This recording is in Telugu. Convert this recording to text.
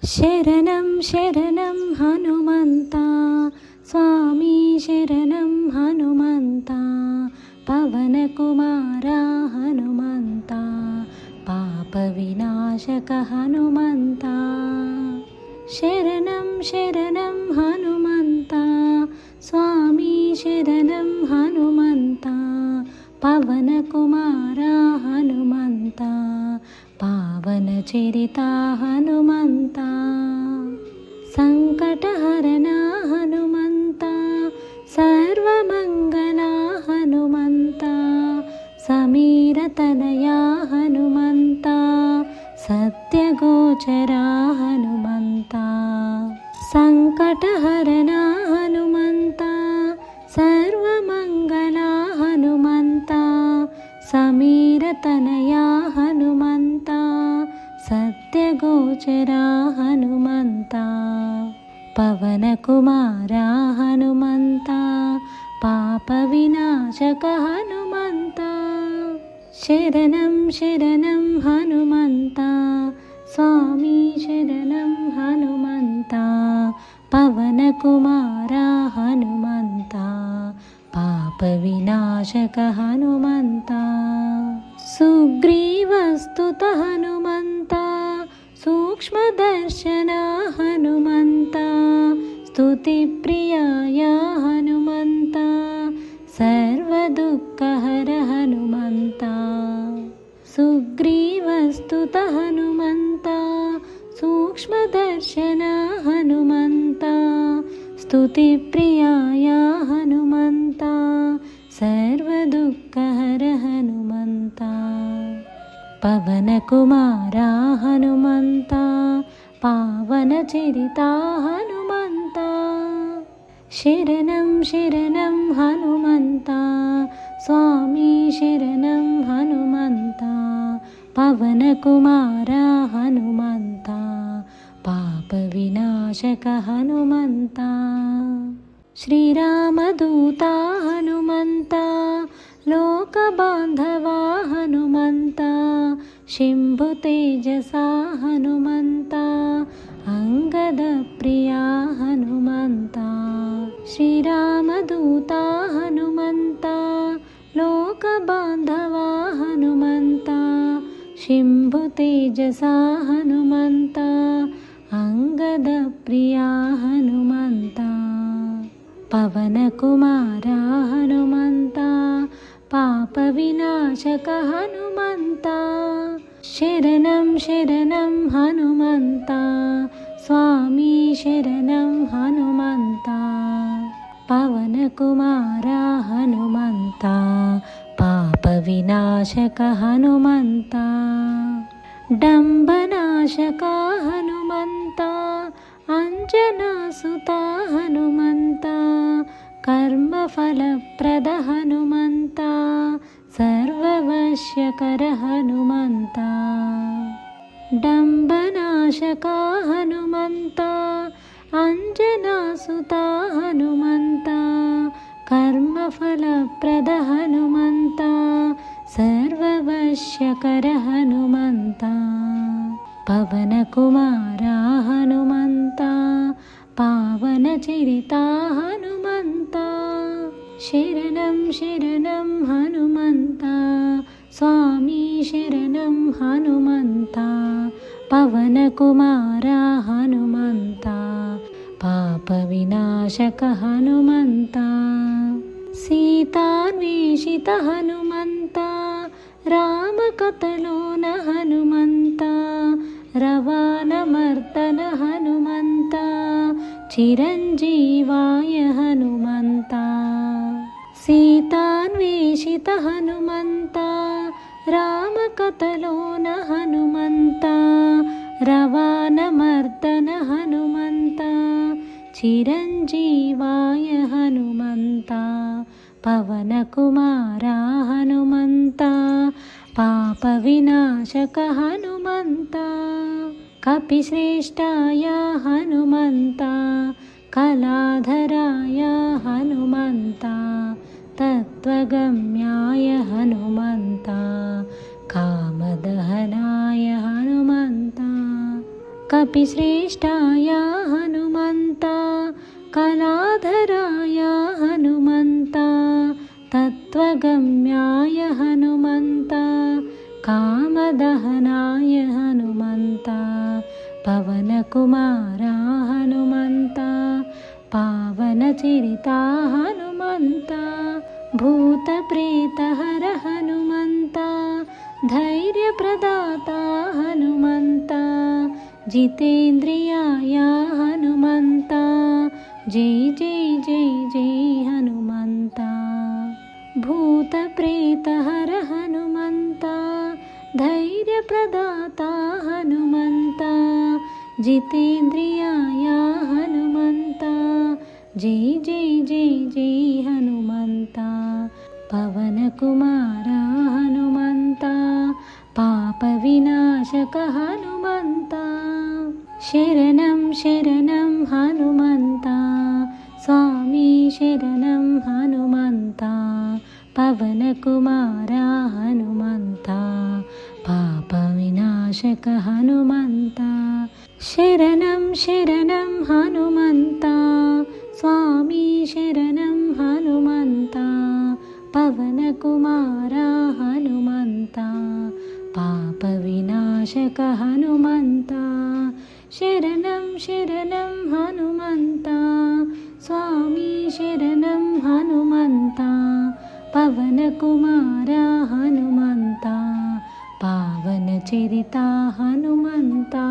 శరణం శరణం హనుమంత స్వామి శరణం హనుమంత పవన కుమార హనుమంత పాప వినాశక హనుమంత శరణం శరణం హనుమంత స్వామి శరణం హనుమంత పవన కుమార హనుమంత పావన చరిత హనుమంత సంకటహరణ హనుమంత సర్వమంగళ హనుమంత సమీరతనయ హనుమంత సత్యగోచర హనుమంత సంకటహరణ హనుమంత సర్వమంగళ హనుమంత సమీరతనయ హనుమంత సత్యగోచర హనుమంత పవన కుమార హనుమంత పాప వినాశక హనుమంత శరణం శరణం హనుమంత స్వామి శరణం హనుమంత పవన కుమార హనుమంత పాప వినాశక హనుమంత సుగ్రీవస్తుత హనుమంత సూక్ష్మదర్శన హనుమంత స్తుతిప్రియాయ హనుమంత సర్వదుఃఖహర హనుమంత సుగ్రీవస్తుత హనుమంత సూక్ష్మదర్శన హనుమంత స్తుతిప్రియాయ హనుమంత సర్వదుఃఖహర హనుమంత పవన కుమార హనుమంత పావన చరిత హనుమంత శరణం శరణం హనుమంత స్వామి శరణం హనుమంత పవన కుమార హనుమంత పాప వినాశక హనుమంత శ్రీరామదూత హనుమంత లోక బాంధవా హనుమంత శంభు తేజస హనుమంత అంగద ప్రియా హనుమంత శ్రీరామదూత హనుమంత లోక బాంధవా హనుమంత శంభు తేజస హనుమంత అంగద ప్రియా హనుమంత పవన కుమార హనుమంత పాప వినాశక హనుమంత శరణం శరణం హనుమంత స్వామి శరణం హనుమంత పవన కుమార హనుమంత పాప వినాశక హనుమంత డంబనాశక హనుమంత అంజనాసుత హనుమంత కర్మఫలప్రద హనుమంత సర్వవశ్యకర హనుమంత డంబనాశక హనుమంత అంజనాసుత హనుమంత కర్మఫలప్రద హనుమంత సర్వవశ్యకర హనుమంత పవన కుమార హనుమంత పావన చరిత హనుమంత శరణం శరణం హనుమంత స్వామి శరణం హనుమంత పవన కుమార హనుమంత పాప వినాశక హనుమంత సీతాన్వేషిత హనుమంత రామకథలోన హనుమంత రవాణమర్దన హనుమంత చిరంజీవాయ హనుమంత సీతాన్వేషిత హనుమంత రామకథలోన హనుమంత రవాణమర్దన హనుమంత చిరంజీవాయ హనుమంత పవన కుమార హనుమంత పాప వినాశక హనుమంత కపిశ్రేష్ఠాయ హనుమంత కళాధరాయ హనుమంత తత్వగమ్యాయ హనుమంత కామదహనాయ హనుమంత कपिश्रेष्ठाय हनुमन्ता कलाधराय हनुमन्ता तत्त्वगम्याय हनुमन्ता कामदहनाय हनुमन्ता पवनकुमारा हनुमन्ता पावनचरिता हनुमन्ता भूतप्रेतहर हनुमन्ता धैर्यप्रदाता हनुमन्ता जितेन्द्रियाय हनुमन्ता जय जय जय जय हनुमन्ता भूतप्रेतहर हनुमन्ता धैर्यप्रदाता हनुमन्ता जितेन्द्रियाय हनुमन्ता जय जय जय जय हनुमन्ता पवनकुमारा हनुमन्ता पापविनाशक हनुमन्ता शरणं शरणं हनुमन्ता स्वामी शरणं हनुमन्ता पवनकुमारा हनुमन्ता पापविनाशक हनुमन्ता शरणं शरणं हनुमन्ता स्वामी शरणं हनुमन्ता पवनकुमारा हनुमन्ता पापविनाशक हनुमन्ता शरणं शरणं हनुमन्ता स्वामी शरणं हनुमन्ता पवनकुमारा हनुमन्ता पावनचरिता हनुमन्ता।